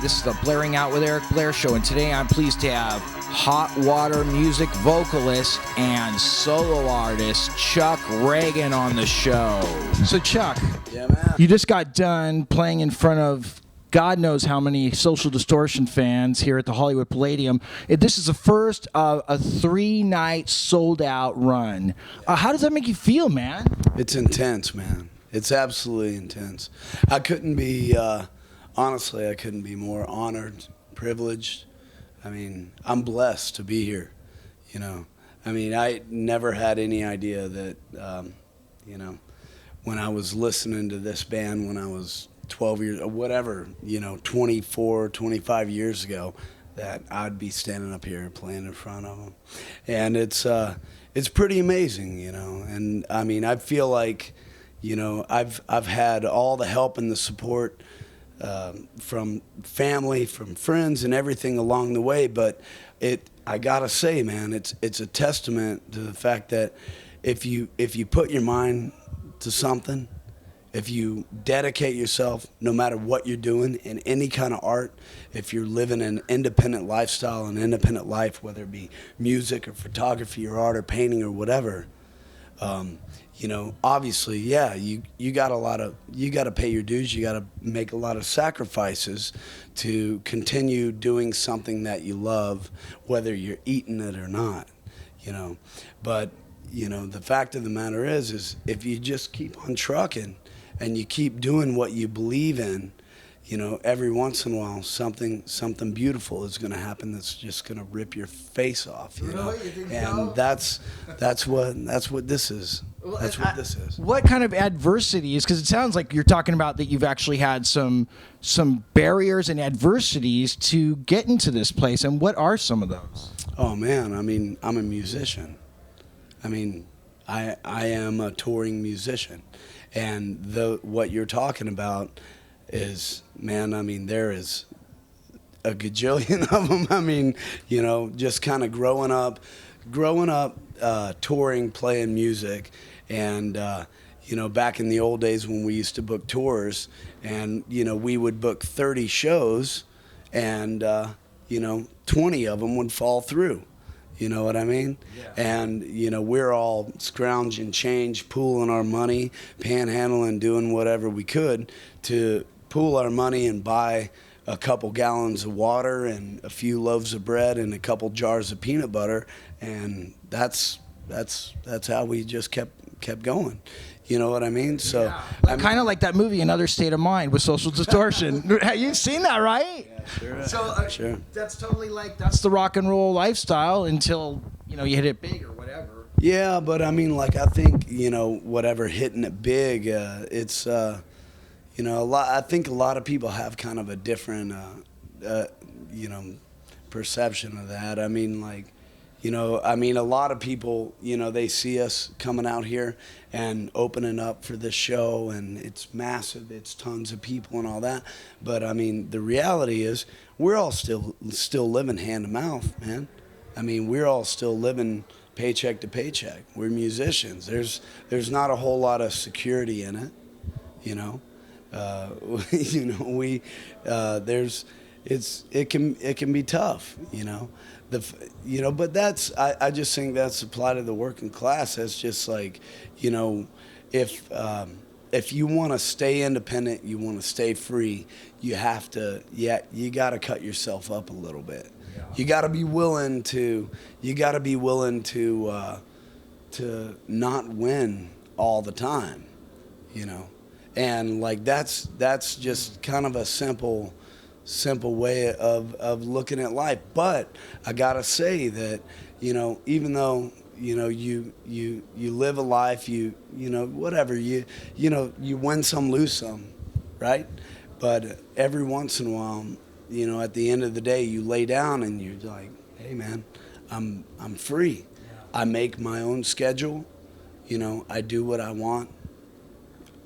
This is the Blaring Out with Eric Blair show, and today I'm pleased to have hot water music vocalist and solo artist Chuck Ragan on the show. So Chuck, yeah, man. You just got done playing in front of God knows how many Social Distortion fans here at the Hollywood Palladium. This is the first of a 3-night sold-out run. How does that make you feel, man? It's intense, man. It's absolutely intense. I couldn't be... Honestly, I couldn't be more honored, privileged. I mean, I'm blessed to be here, you know. I mean, I never had any idea that, you know, when I was listening to this band when I was 12 years, or whatever, you know, 24, 25 years ago, that I'd be standing up here playing in front of them. And it's pretty amazing, you know. And, I mean, I feel like, you know, I've had all the help and the support from family, from friends, and everything along the way. But I gotta say, man, it's a testament to the fact that if you put your mind to something, if you dedicate yourself, no matter what you're doing in any kind of art, if you're living an independent lifestyle, an independent life, whether it be music or photography or art or painting or whatever, you know, obviously, yeah, you got to pay your dues. You got to make a lot of sacrifices to continue doing something that you love, whether you're eating it or not, you know. But, you know, the fact of the matter is if you just keep on trucking and you keep doing what you believe in, you know, every once in a while something beautiful is going to happen that's just going to rip your face off, you know. You think and so? that's what this is. That's what this is. What kind of adversities? Because it sounds like you're talking about that you've actually had some barriers and adversities to get into this place. And what are some of those? Oh man, I mean, I'm a musician. I mean, I am a touring musician, and what you're talking about is, man, I mean, there is a gajillion of them. I mean, you know, just kind of growing up, touring, playing music, and you know, back in the old days when we used to book tours, and you know, we would book 30 shows, and you know, 20 of them would fall through. You know what I mean? Yeah. And, you know, we're all scrounging change, pooling our money, panhandling, doing whatever we could to pool our money and buy a couple gallons of water and a few loaves of bread and a couple jars of peanut butter. And that's how we just kept going. You know what I mean? So yeah. Kind of like that movie, Another State of Mind, with Social Distortion. You've seen that, right? Yeah, sure. So sure. That's totally like, that's the rock and roll lifestyle until, you know, you hit it big or whatever. Yeah, but I mean, like, I think, you know, whatever, hitting it big, it's, you know, I think a lot of people have kind of a different, you know, perception of that. I mean, like, you know, I mean, a lot of people, you know, they see us coming out here and opening up for this show, and it's massive, it's tons of people and all that. But I mean, the reality is, we're all still living hand to mouth, man. I mean, we're all still living paycheck to paycheck. We're musicians. There's not a whole lot of security in it, you know. You know, it can be tough, you know. You know, but I just think that's applied to the working class. That's just like, you know, if you want to stay independent, you want to stay free, you have to, you got to cut yourself up a little bit. Yeah. You got to be willing to not win all the time, you know. And like that's just kind of a simple way of looking at life. But I gotta say that, you know, even though, you know, you live a life, you know, whatever, you know, you win some, lose some, right? But every once in a while, you know, at the end of the day, you lay down and you're like, hey man, I'm free. I make my own schedule, you know, I do what I want.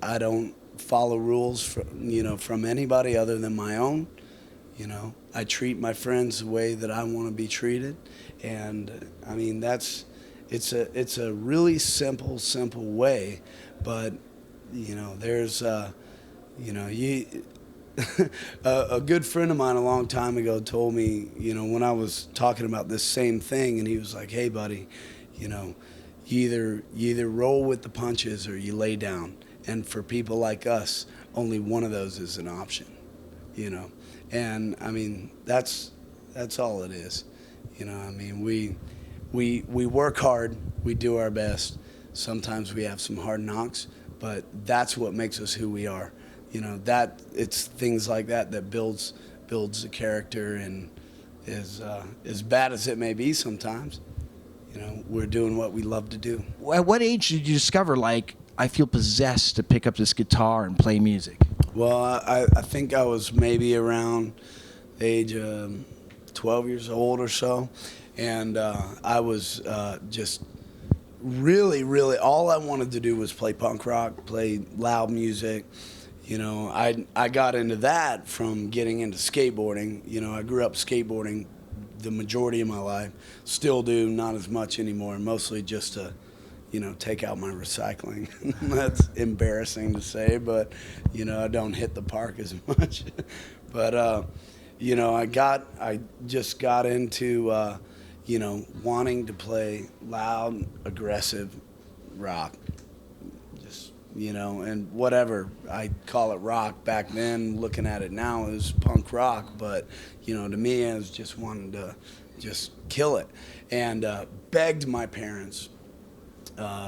I don't follow rules from anybody other than my own. You know, I treat my friends the way that I want to be treated, and I mean it's a really simple way, but you know, there's you know, a good friend of mine a long time ago told me, when I was talking about this same thing, and he was like, "Hey, buddy, you either roll with the punches or you lay down. And for people like us, only one of those is an option, And I mean, that's all it is, I mean, we work hard, we do our best. Sometimes we have some hard knocks, but that's what makes us who we are. That it's things like that builds the character, and as bad as it may be sometimes, we're doing what we love to do. At what age did you discover, like, I feel possessed to pick up this guitar and play music? Well, I think I was maybe around the age of 12 years old or so, and I was just really, all I wanted to do was play punk rock, play loud music. I got into that from getting into skateboarding. I grew up skateboarding the majority of my life. Still do, not as much anymore, mostly just to, take out my recycling. That's embarrassing to say, but, I don't hit the park as much. But, I just got into, wanting to play loud, aggressive rock. And whatever, I call it rock back then. Looking at it now, it was punk rock, but to me, I was just wanting to just kill it, and begged my parents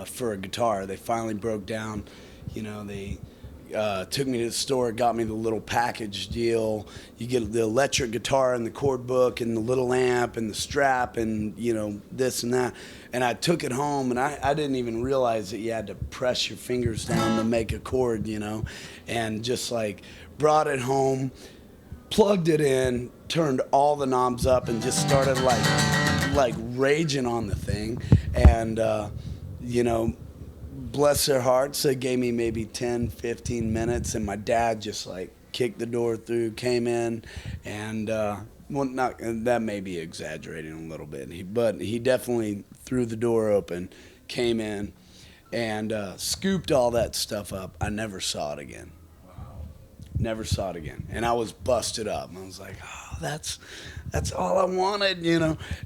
for a guitar. They finally broke down. They took me to the store, got me the little package deal. You get the electric guitar and the chord book and the little amp and the strap and this and that. And I took it home, and I didn't even realize that you had to press your fingers down to make a chord, and just like brought it home, plugged it in, turned all the knobs up, and just started like raging on the thing. And bless their hearts, they gave me maybe 10, 15 minutes, and my dad just like kicked the door through, came in, and that may be exaggerating a little bit, but he definitely threw the door open, came in, and scooped all that stuff up. I never saw it again. Wow. Never saw it again. And I was busted up. I was like, oh, that's all I wanted,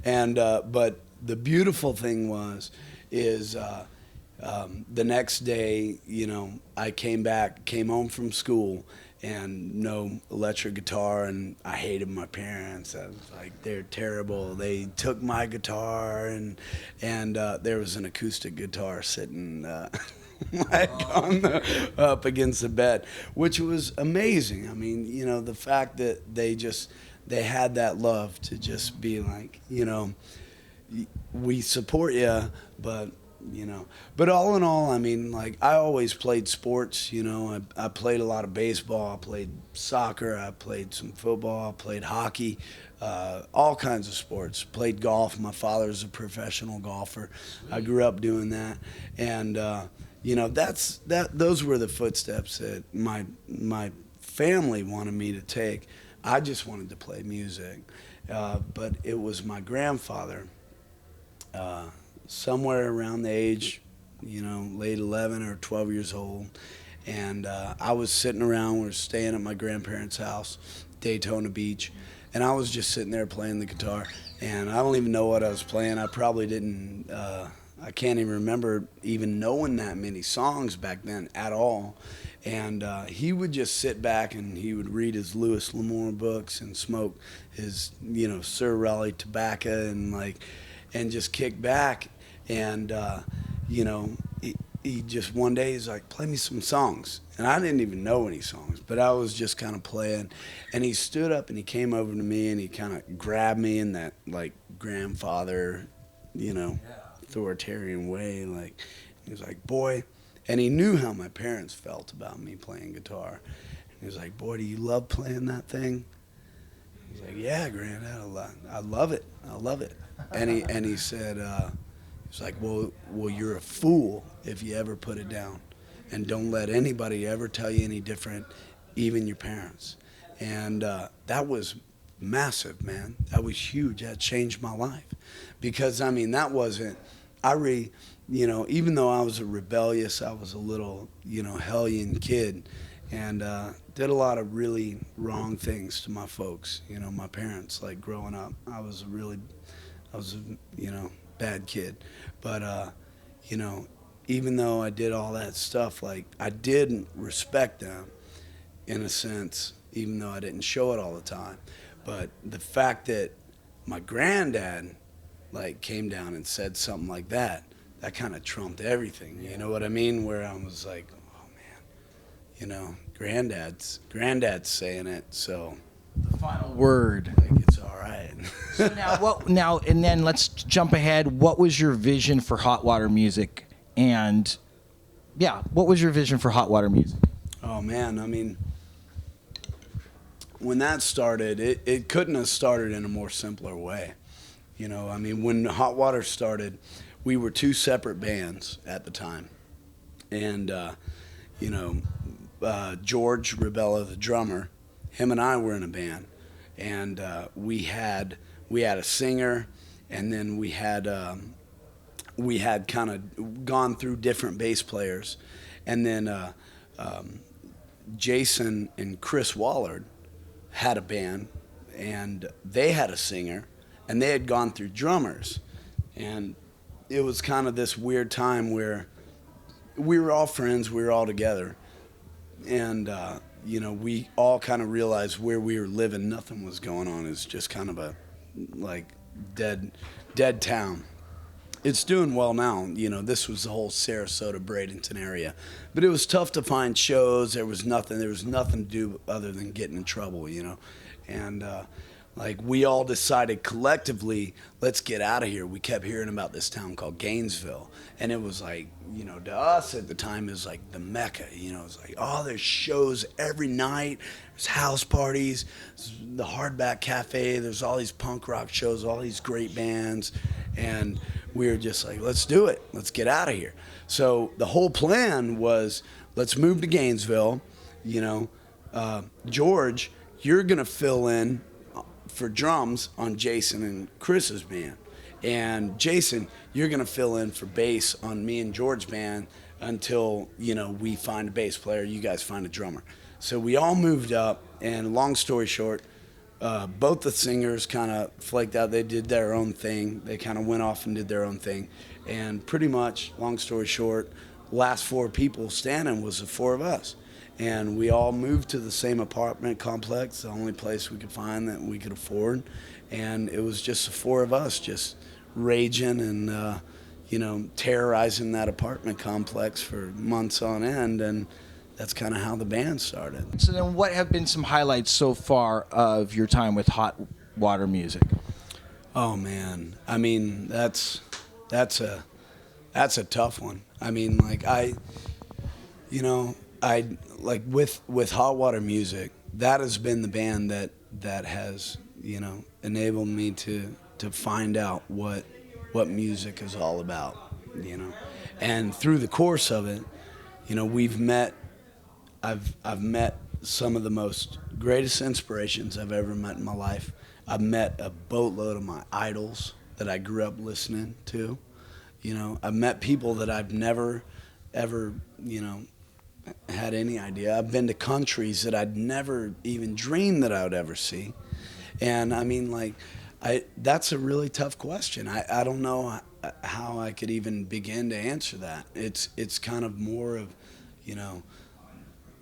And but the beautiful thing is the next day, I came home from school, and no electric guitar, and I hated my parents. I was like, they're terrible. They took my guitar, and there was an acoustic guitar sitting up against the bed, which was amazing. I mean, the fact that they had that love to just be like, we support you, but all in all, I mean, like, I always played sports. I played a lot of baseball, I played soccer, I played some football, I played hockey, all kinds of sports. Played golf. My father's a professional golfer. I grew up doing that, and those were the footsteps that my family wanted me to take. I just wanted to play music, but it was my grandfather. Somewhere around the age, late 11 or 12 years old. And I was sitting around, we were staying at my grandparents' house, Daytona Beach, and I was just sitting there playing the guitar. And I don't even know what I was playing. I probably didn't, I can't even remember even knowing that many songs back then at all. And he would just sit back and he would read his Louis L'Amour books and smoke his, Sir Raleigh tobacco and just kick back. And, he just one day he's like, play me some songs. And I didn't even know any songs, but I was just kind of playing. And he stood up and he came over to me and he kind of grabbed me in that, like, grandfather, authoritarian way. Like, he was like, boy. And he knew how my parents felt about me playing guitar. And he was like, boy, do you love playing that thing? He's like, yeah, Granddad, I love it. I love it. And he said, he's like, well, you're a fool if you ever put it down. And don't let anybody ever tell you any different, even your parents. And that was massive, man. That was huge. That changed my life. Because, that wasn't, even though I was I was a little, hellion kid, and did a lot of really wrong things to my folks. You know, my parents. Like growing up, I was a bad kid, but you know, even though I did all that stuff, like I did respect them in a sense, even though I didn't show it all the time. But the fact that my granddad like came down and said something like that kind of trumped everything. You know what I mean? Where I was like, oh man, you know, granddad's saying it, so The final word. like it's all right. So now, and then let's jump ahead. What was your vision for Hot Water Music? And yeah, what was your vision for Hot Water Music? Oh man, I mean, when that started, it couldn't have started in a more simpler way. You know, I mean, when Hot Water started, we were two separate bands at the time. And, you know, George Rebella, the drummer, him and I were in a band. And we had a singer, and then we had kind of gone through different bass players. And then Jason and Chris Wallard had a band, and they had a singer, and they had gone through drummers. And it was kind of this weird time where we were all friends, we were all together, and you know, we all kind of realized where we were living, nothing was going on. It's just kind of a like dead town. It's doing well now. You know, this was the whole Sarasota, Bradenton area, but it was tough to find shows. There was nothing to do other than getting in trouble, you know. And like we all decided collectively, let's get out of here. We kept hearing about this town called Gainesville, and it was like, you know, to us at the time, it was like the Mecca. You know, it was like, oh, there's shows every night. There's house parties, the Hardback Cafe. There's all these punk rock shows, all these great bands, and we were just like, let's do it. Let's get out of here. So the whole plan was, let's move to Gainesville. You know, George, you're gonna fill in for drums on Jason and Chris's band, and Jason, you're gonna fill in for bass on me and George's band until, you know, we find a bass player, you guys find a drummer. So we all moved up, and long story short, both the singers kind of flaked out. They did their own thing. They kind of went off and did their own thing, and pretty much, long story short, last four people standing was the four of us. And we all moved to the same apartment complex, the only place we could find that we could afford. And it was just the four of us just raging and, you know, terrorizing that apartment complex for months on end. And that's kind of how the band started. So then what have been some highlights so far of your time with Hot Water Music? Oh, man. I mean, that's a tough one. I mean, like with Hot Water Music, that has been the band that has, you know, enabled me to find out what music is all about, you know. And through the course of it, you know, I've met some of the most greatest inspirations I've ever met in my life. I've met a boatload of my idols that I grew up listening to. You know, I've met people that I've never, ever, you know, had any idea. I've been to countries that I'd never even dreamed that I would ever see. And I mean, like, that's a really tough question. I don't know how I could even begin to answer that. It's kind of more of, you know,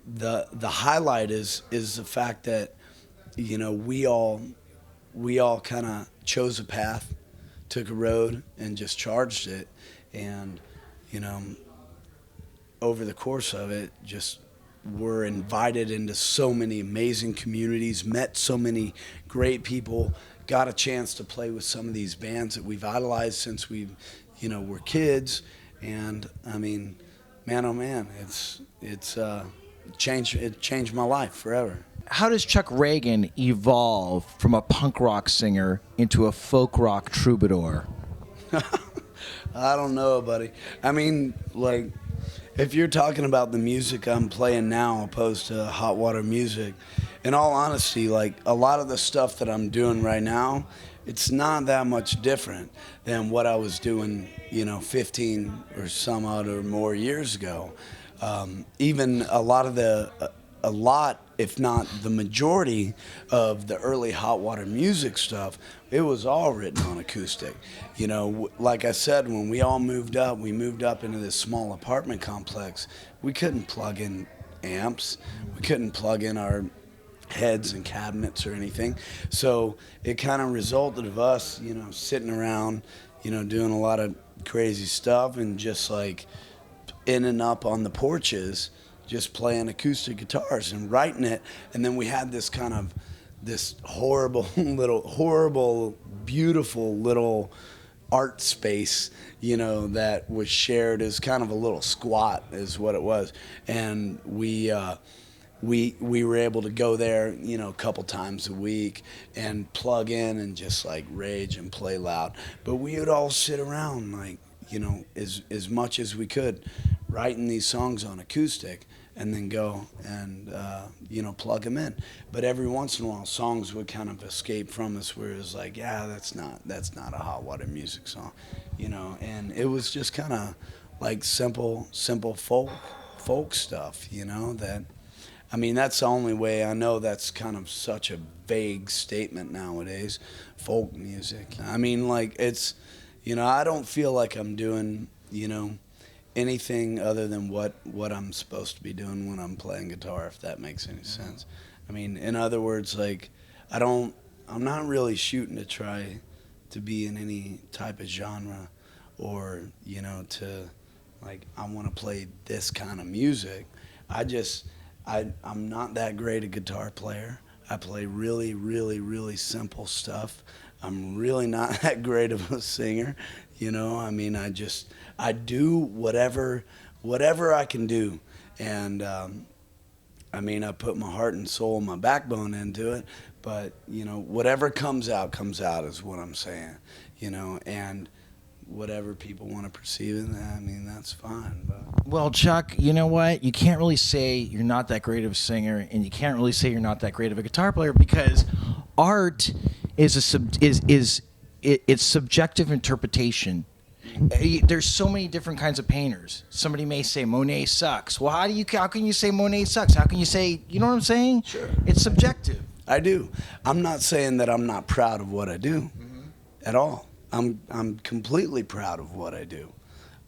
the highlight is the fact that, you know, we all kind of chose a path, took a road, and just charged it. And, you know, over the course of it, just were invited into so many amazing communities, met so many great people, got a chance to play with some of these bands that we've idolized since we, you know, were kids. And I mean, man, oh man, it changed my life forever. How does Chuck Ragan evolve from a punk rock singer into a folk rock troubadour? I don't know, buddy. I mean, like, if you're talking about the music I'm playing now opposed to Hot Water Music, in all honesty, like, a lot of the stuff that I'm doing right now, it's not that much different than what I was doing, you know, 15 or some odd or more years ago. Even a lot of the a lot, if not the majority, of the early hot water music stuff, it was all written on acoustic. You know, like I said, when we all moved up, we moved up into this small apartment complex. We couldn't plug in amps. We couldn't plug in our heads and cabinets or anything. So it kind of resulted of us, you know, sitting around, you know, doing a lot of crazy stuff and just like in and up on the porches, just playing acoustic guitars and writing it. And then we had this kind of this horrible, beautiful little art space, you know, that was shared as kind of a little squat is what it was. And we were able to go there, you know, a couple times a week and plug in and just like rage and play loud. But we would all sit around like, you know, as much as we could, writing these songs on acoustic, and then go and you know, plug them in. But every once in a while, songs would kind of escape from us, where it was like, yeah, that's not a hot water music song, you know. And it was just kind of like simple folk stuff, you know. That, I mean, that's the only way I know. That's kind of such a vague statement nowadays, folk music. I mean, like, it's, you know, I don't feel like I'm doing, you know, anything other than what I'm supposed to be doing when I'm playing guitar, if that makes any sense. I mean, in other words, like, I'm not really shooting to try to be in any type of genre, or, you know, to, like, I want to play this kind of music. I'm not that great a guitar player. I play really, really, really simple stuff. I'm really not that great of a singer, you know. I mean, I do whatever I can do, and I mean, I put my heart and soul and my backbone into it. But, you know, whatever comes out is what I'm saying, you know. And whatever people want to perceive it, I mean, that's fine. But. Well, Chuck, you know what? You can't really say you're not that great of a singer, and you can't really say you're not that great of a guitar player, because art is it's subjective interpretation. There's so many different kinds of painters. Somebody may say Monet sucks. Well, how can you say Monet sucks? How can you say, you know what I'm saying? Sure. It's subjective. I do. I'm not saying that I'm not proud of what I do at all. I'm completely proud of what I do.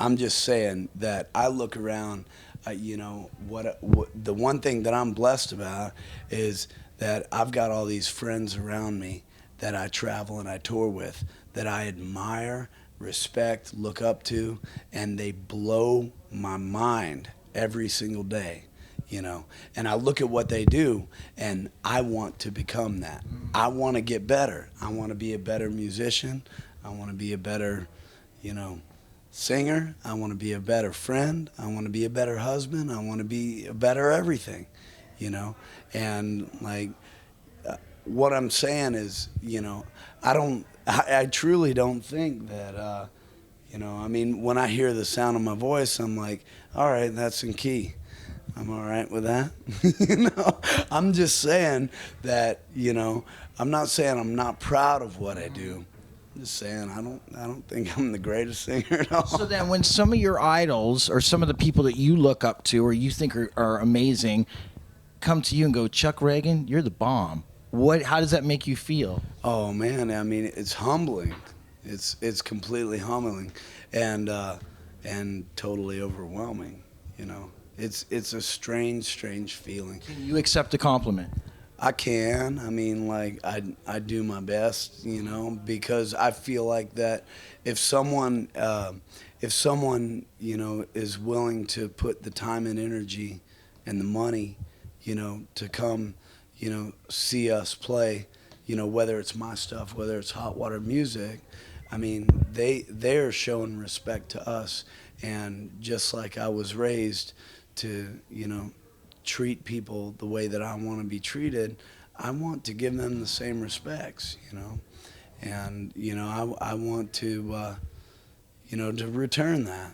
I'm just saying that I look around, you know, what the one thing that I'm blessed about is that I've got all these friends around me that I travel and I tour with, that I admire, respect, look up to, and they blow my mind every single day, you know. And I look at what they do, and I want to become that. I want to get better. I want to be a better musician. I want to be a better, you know, singer. I want to be a better friend. I want to be a better husband. I want to be a better everything, you know. And, like, what I'm saying is, you know, I truly don't think that, you know, I mean, when I hear the sound of my voice, I'm like, all right, that's in key. I'm all right with that. You know, I'm just saying that, you know, I'm not saying I'm not proud of what I do. I'm just saying I don't think I'm the greatest singer at all. So then when some of your idols or some of the people that you look up to or you think are amazing come to you and go, Chuck Ragan, you're the bomb. How does that make you feel? Oh man, I mean, it's humbling. It's completely humbling, and totally overwhelming. You know, it's a strange feeling. Can you accept a compliment? I can. I mean, like, I do my best, you know, because I feel like that if someone you know is willing to put the time and energy and the money, you know, to come, you know, see us play, you know, whether it's my stuff, whether it's hot water music, I mean, they're showing respect to us. And just like I was raised to, you know, treat people the way that I want to be treated, I want to give them the same respects, you know. And, you know, I want to, you know, to return that,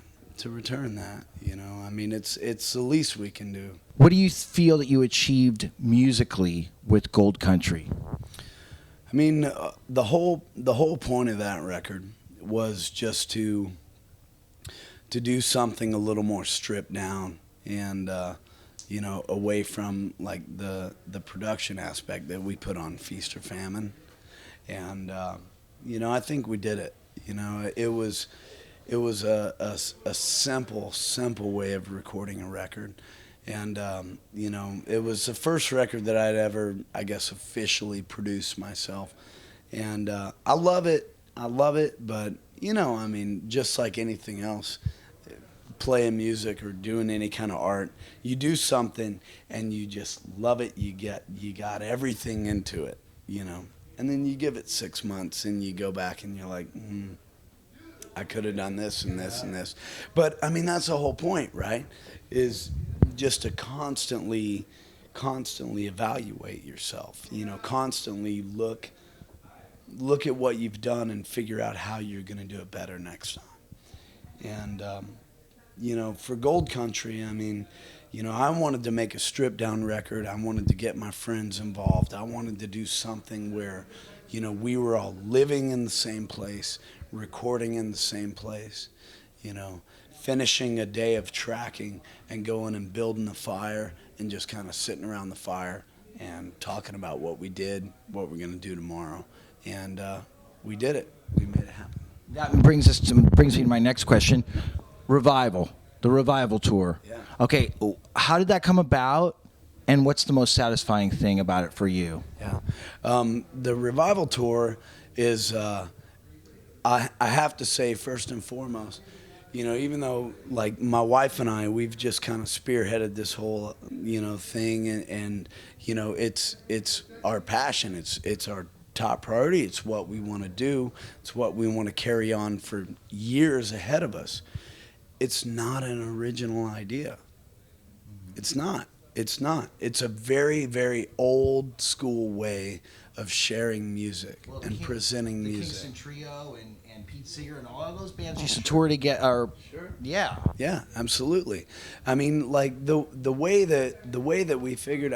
you know. I mean, it's the least we can do. What do you feel that you achieved musically with Gold Country? I mean, the whole point of that record was just to do something a little more stripped down and, away from like the production aspect that we put on Feast or Famine. And I think we did it. It was a simple way of recording a record. And it was the first record that I'd ever, I guess, officially produced myself. And I love it, but just like anything else, playing music or doing any kind of art, you do something and you just love it. You got everything into it, and then you give it 6 months and you go back and you're like, I could have done this and this and this. But that's the whole point, right? Is just to constantly evaluate yourself, constantly look at what you've done and figure out how you're going to do it better next time. And for Gold Country, I wanted to make a stripped down record. I wanted to get my friends involved. I wanted to do something where, we were all living in the same place, recording in the same place, finishing a day of tracking and going and building a fire and just kind of sitting around the fire and talking about what we did, what we're going to do tomorrow. And we did it. We made it happen. That brings me to my next question. Revival, the Revival tour. Yeah. Okay, how did that come about, and what's the most satisfying thing about it for you? Yeah, the Revival tour is, I have to say, first and foremost, even though like my wife and I, we've just kind of spearheaded this whole, thing, and it's our passion, it's our top priority, it's what we want to do, it's what we want to carry on for years ahead of us. It's not an original idea. It's not. It's a very, very old school way of sharing music and presenting music. The Kingston Trio and Pete Seeger and all of those bands used to tour together. Sure. Yeah. Yeah, absolutely. Like the way that we figured.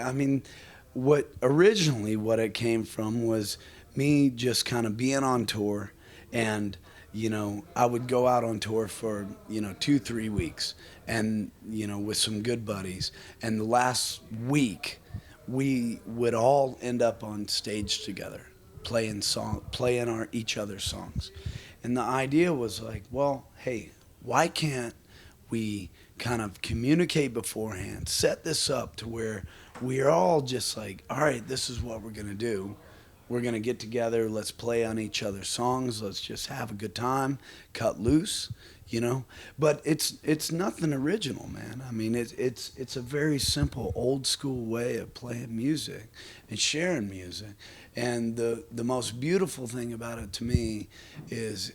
What it came from was me just kind of being on tour, and I would go out on tour for 2-3 weeks, and with some good buddies, and the last week we would all end up on stage together playing each other's songs. And the idea was like, well, hey, why can't we kind of communicate beforehand, set this up to where we are all just like, all right, this is what we're going to do. We're going to get together, let's play on each other's songs, let's just have a good time, cut loose, But it's nothing original, man. It's a very simple, old school way of playing music and sharing music. And the most beautiful thing about it to me is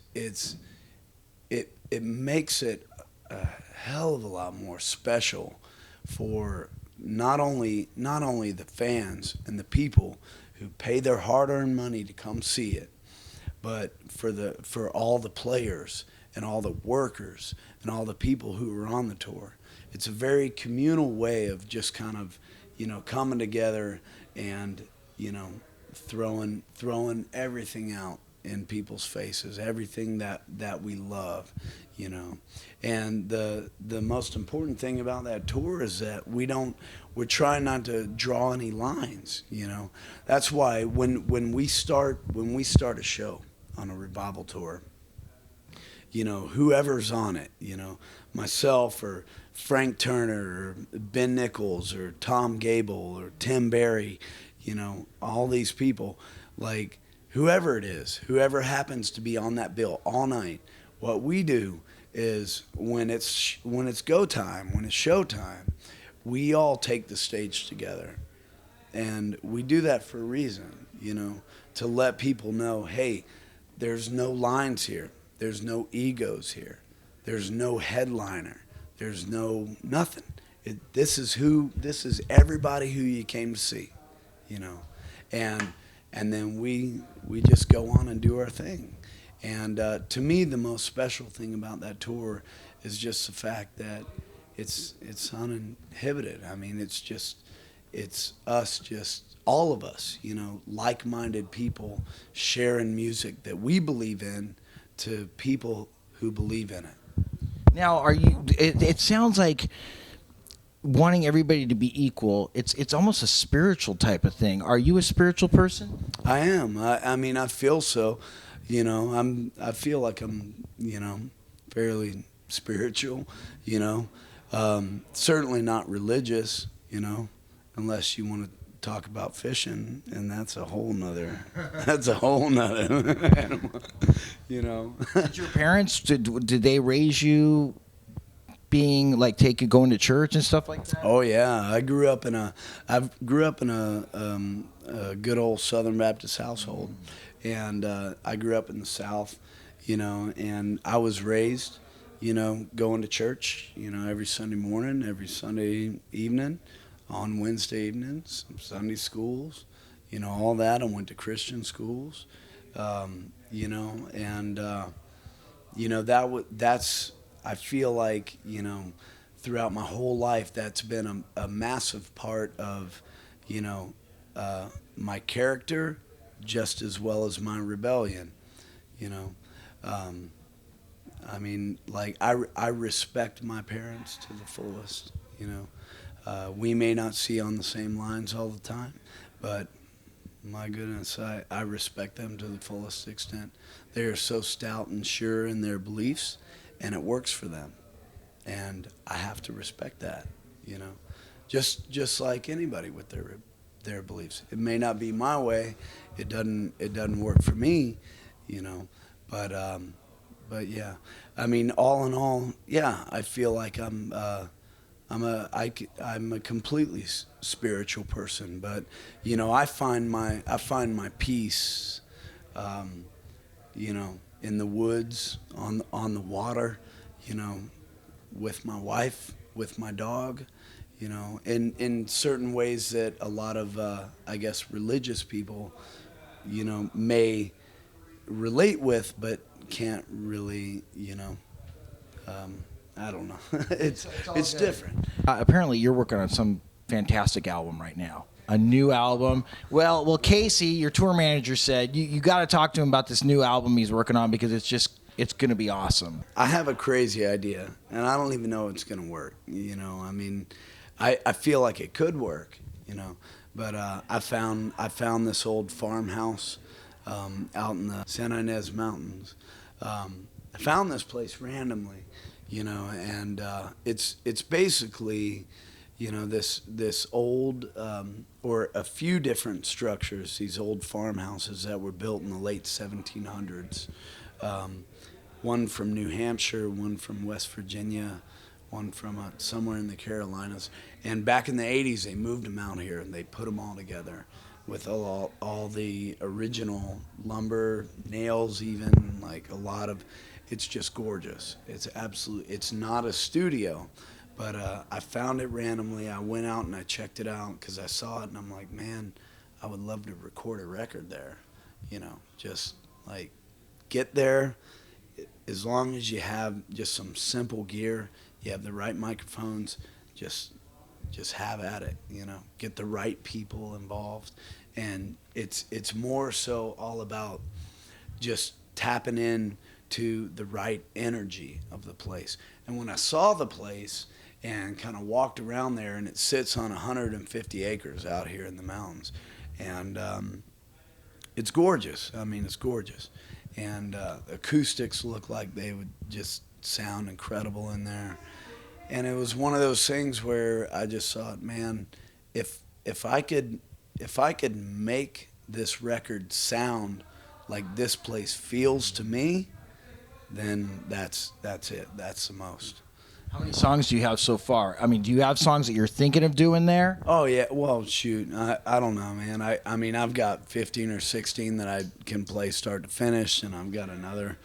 it makes it a hell of a lot more special for not only the fans and the people who pay their hard-earned money to come see it, but for all the players and all the workers and all the people who are on the tour. It's a very communal way of just kind of, coming together and, throwing everything out in people's faces, everything that we love, And the most important thing about that tour is that we're trying not to draw any lines, That's why when we start a show on a Revival tour, whoever's on it, myself or Frank Turner or Ben Nichols or Tom Gable or Tim Barry, all these people, like whoever it is, whoever happens to be on that bill all night, what we do is when it's go time, when it's show time, we all take the stage together. And we do that for a reason, to let people know, hey, there's no lines here. There's no egos here. There's no headliner. There's no nothing. This is everybody who you came to see, And then we just go on and do our thing. And to me, the most special thing about that tour is just the fact that it's uninhibited. It's us, just all of us, like-minded people sharing music that we believe in to people who believe in it. Now, it sounds like wanting everybody to be equal, it's almost a spiritual type of thing. Are you a spiritual person? I am. I mean, I feel so. You know, I feel like I'm, you know, fairly spiritual. You know, certainly not religious. You know, unless you want to talk about fishing, and that's a whole nother animal. You know. Did your parents did they raise you being like going to church and stuff like that? Oh yeah, I grew up in a good old Southern Baptist household, and I grew up in the South, you know, and I was raised, you know, going to church, you know, every Sunday morning, every Sunday evening, on Wednesday evenings, Sunday schools, you know, all that. I went to Christian schools, you know, and you know that's. I feel like, you know, throughout my whole life, that's been a massive part of, you know, my character, just as well as my rebellion, you know. I mean, like, I respect my parents to the fullest, you know. We may not see on the same lines all the time, but my goodness, I respect them to the fullest extent. They are so stout and sure in their beliefs, and it works for them, and I have to respect that, you know, just like anybody with their beliefs. It may not be my way, it doesn't work for me, you know, but yeah, I mean, all in all, yeah, I feel like I'm a completely spiritual person, but you know, I find my peace, you know, in the woods, on the water, you know, with my wife, with my dog, you know, in certain ways that a lot of, I guess, religious people, you know, may relate with, but can't really, you know, I don't know. It's different. Apparently, you're working on some fantastic album right now. A new album. Well, Casey, your tour manager, said you got to talk to him about this new album he's working on because it's going to be awesome. I have a crazy idea, and I don't even know if it's going to work. You know, I mean, I feel like it could work. You know, but I found this old farmhouse out in the San Ynez Mountains. I found this place randomly, you know, and it's basically, you know, this old or a few different structures, these old farmhouses that were built in the late 1700s. One from New Hampshire, one from West Virginia, one from somewhere in the Carolinas. And back in the 80s, they moved them out here and they put them all together with all the original lumber, nails even, like a lot of, it's just gorgeous. It's not a studio, but I found it randomly. I went out and I checked it out because I saw it and I'm like, man, I would love to record a record there. You know, just like get there. As long as you have just some simple gear, you have the right microphones, just have at it, you know, get the right people involved. And it's more so all about just tapping in to the right energy of the place. And when I saw the place and kind of walked around there, and it sits on 150 acres out here in the mountains, and it's gorgeous. I mean, it's gorgeous. And acoustics look like they would just sound incredible in there. And it was one of those things where I just thought, man, if I could make this record sound like this place feels to me, then that's it. That's the most. How many songs do you have so far? I mean, do you have songs that you're thinking of doing there? Oh yeah, well shoot, I don't know, man. I mean, I've got 15 or 16 that I can play start to finish, and I've got another,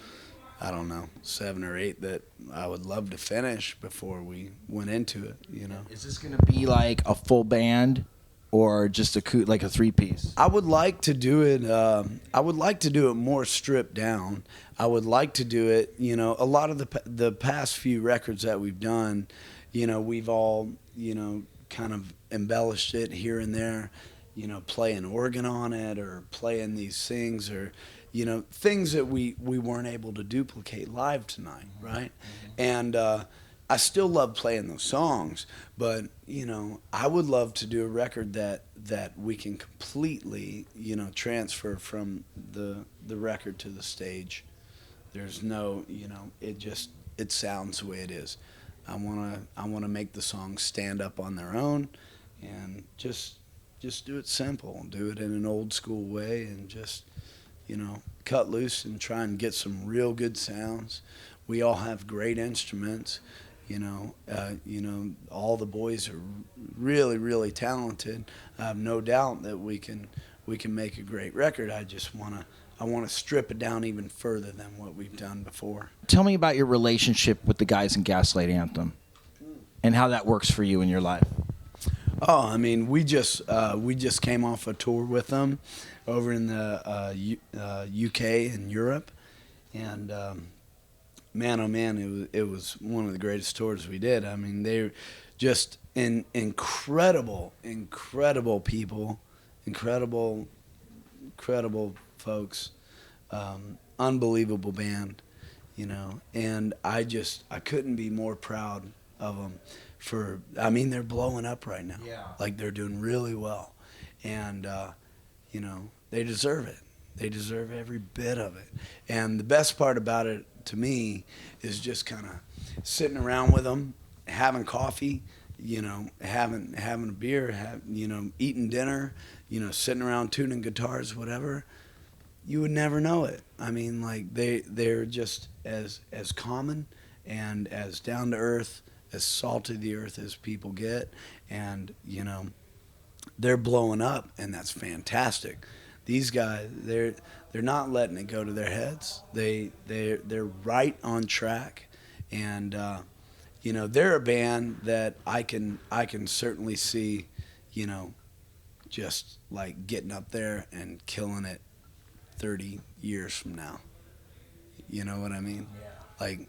I don't know, 7 or 8 that I would love to finish before we went into it, you know. Is this going to be like a full band or just like a 3-piece? I would like to do it. I would like to do it more stripped down. I would like to do it. You know, a lot of the past few records that we've done, you know, we've all, you know, kind of embellished it here and there. You know, playing organ on it or playing these things or, you know, things that we weren't able to duplicate live tonight, right? Mm-hmm. And I still love playing those songs, but you know, I would love to do a record that we can completely, you know, transfer from the record to the stage. There's no, you know, it sounds the way it is. I wanna make the songs stand up on their own, and just do it simple, do it in an old school way, and just, you know, cut loose and try and get some real good sounds. We all have great instruments, you know. All the boys are really, really talented. I have no doubt that we can make a great record. I wanna strip it down even further than what we've done before. Tell me about your relationship with the guys in Gaslight Anthem and how that works for you in your life. Oh, I mean, we just came off a tour with them over in the UK and Europe, and man, oh man, it was one of the greatest tours we did. I mean, they're just incredible people, incredible folks, unbelievable band, you know, and I couldn't be more proud of them. I mean, they're blowing up right now. Yeah. Like, they're doing really well, and you know, they deserve it. They deserve every bit of it. And the best part about it to me is just kind of sitting around with them, having coffee, you know, having a beer, you know, eating dinner, you know, sitting around tuning guitars, whatever. You would never know it. I mean, like, they're just as common and as down to earth, as salt of the earth as people get, and you know, they're blowing up, and that's fantastic. These guys, they're not letting it go to their heads. They're right on track, and you know, they're a band that I can certainly see, you know, just like getting up there and killing it 30 years from now. You know what I mean? Yeah. Like,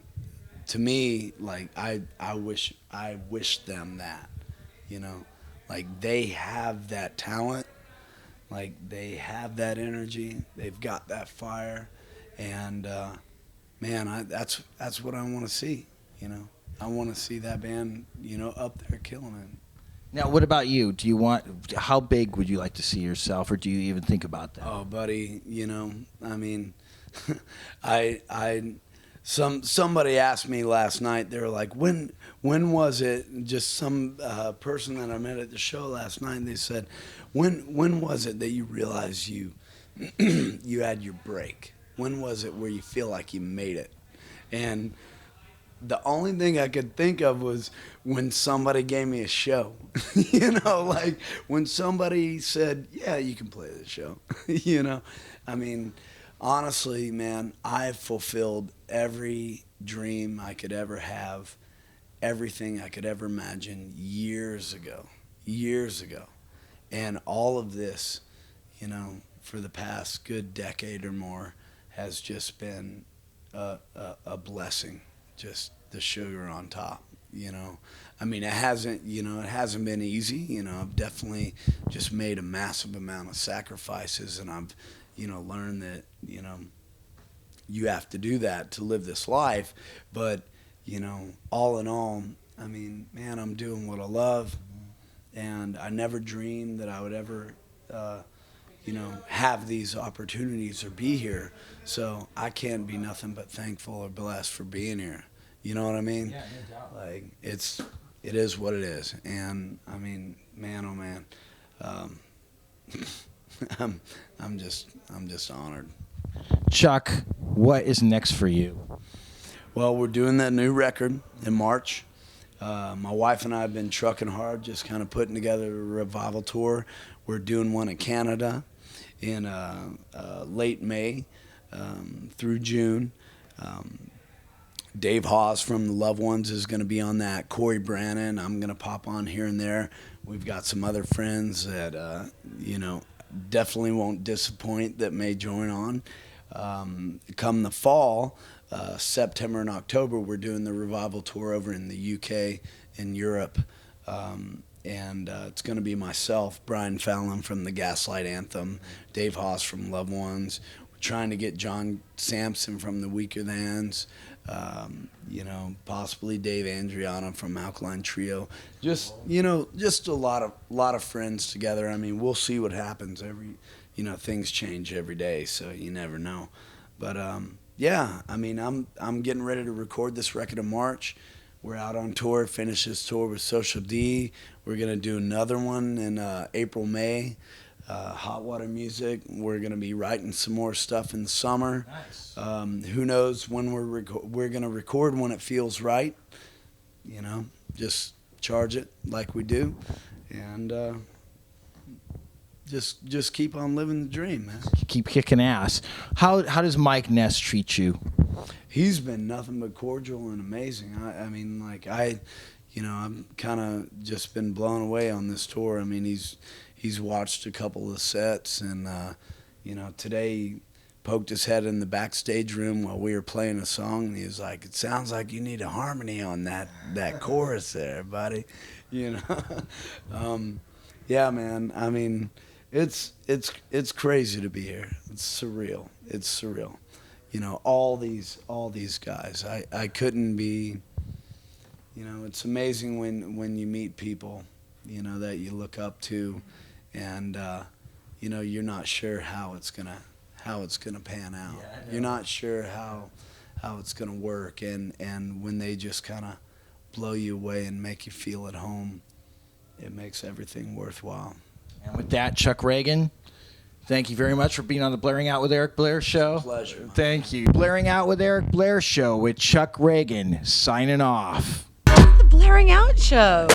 to me, like, I wish them that, you know, like, they have that talent, like, they have that energy, they've got that fire, and man, that's what I want to see, you know. I want to see that band, you know, up there killing it. Now, what about you? How big would you like to see yourself, or do you even think about that? Oh, buddy, you know, I mean, somebody asked me last night, they were like, when was it, just some person that I met at the show last night, and they said, when was it that you realized you you had your break? When was it where you feel like you made it? And the only thing I could think of was when somebody gave me a show. You know, like when somebody said, yeah, you can play this show. You know, I mean, honestly, man, I've fulfilled every dream I could ever have, everything I could ever imagine years ago. And all of this, you know, for the past good decade or more has just been a blessing, just the sugar on top, you know. I mean, it hasn't been easy, you know. I've definitely just made a massive amount of sacrifices, and I've, you know, learned that, you know, you have to do that to live this life. But, you know, all in all, I mean, man, I'm doing what I love, and I never dreamed that I would ever, you know, have these opportunities or be here. So I can't be nothing but thankful or blessed for being here. You know what I mean? Yeah, no doubt. Like, it is what it is. And I mean, man, oh man, I'm just honored. Chuck, what is next for you? Well, we're doing that new record in March. My wife and I have been trucking hard, just kind of putting together a revival tour. We're doing one in Canada in late May through June. Dave Hawes from the Loved Ones is going to be on that. Corey Brannon, I'm going to pop on here and there. We've got some other friends that, you know, definitely won't disappoint that may join on. Come the fall, September and October, we're doing the revival tour over in the UK and Europe. And it's going to be myself, Brian Fallon from the Gaslight Anthem, Dave Hawes from Loved Ones. We're trying to get John Sampson from the Weaker Thans, You know, possibly Dave Andriano from Alkaline Trio. Just, you know, just a lot of friends together. I mean, we'll see what happens. You know, things change every day, so you never know. But yeah, I mean, I'm getting ready to record this record in March. We're out on tour, finish this tour with Social D. We're gonna do another one in April, May. Hot Water Music. We're gonna be writing some more stuff in the summer. Nice. Who knows when we're gonna record when it feels right. You know, just charge it like we do, and just keep on living the dream, man. Keep kicking ass. How does Mike Ness treat you? He's been nothing but cordial and amazing. I mean, like you know, I'm kind of just been blown away on this tour. I mean, he's watched a couple of sets, and you know, today he poked his head in the backstage room while we were playing a song, and he was like, "It sounds like you need a harmony on that chorus there, buddy." You know, yeah, man. I mean, it's crazy to be here. It's surreal. It's surreal. You know, all these guys. I couldn't be. You know, it's amazing when you meet people, you know, that you look up to, and you know, you're not sure how it's gonna pan out. Yeah, you're not sure how it's gonna work, and when they just kind of blow you away and make you feel at home, it makes everything worthwhile. And with that, Chuck Ragan, thank you very much for being on the Blaring Out with Eric Blair show. Pleasure. Thank you. Blaring Out with Eric Blair show with Chuck Ragan signing off. The Blaring Out Show.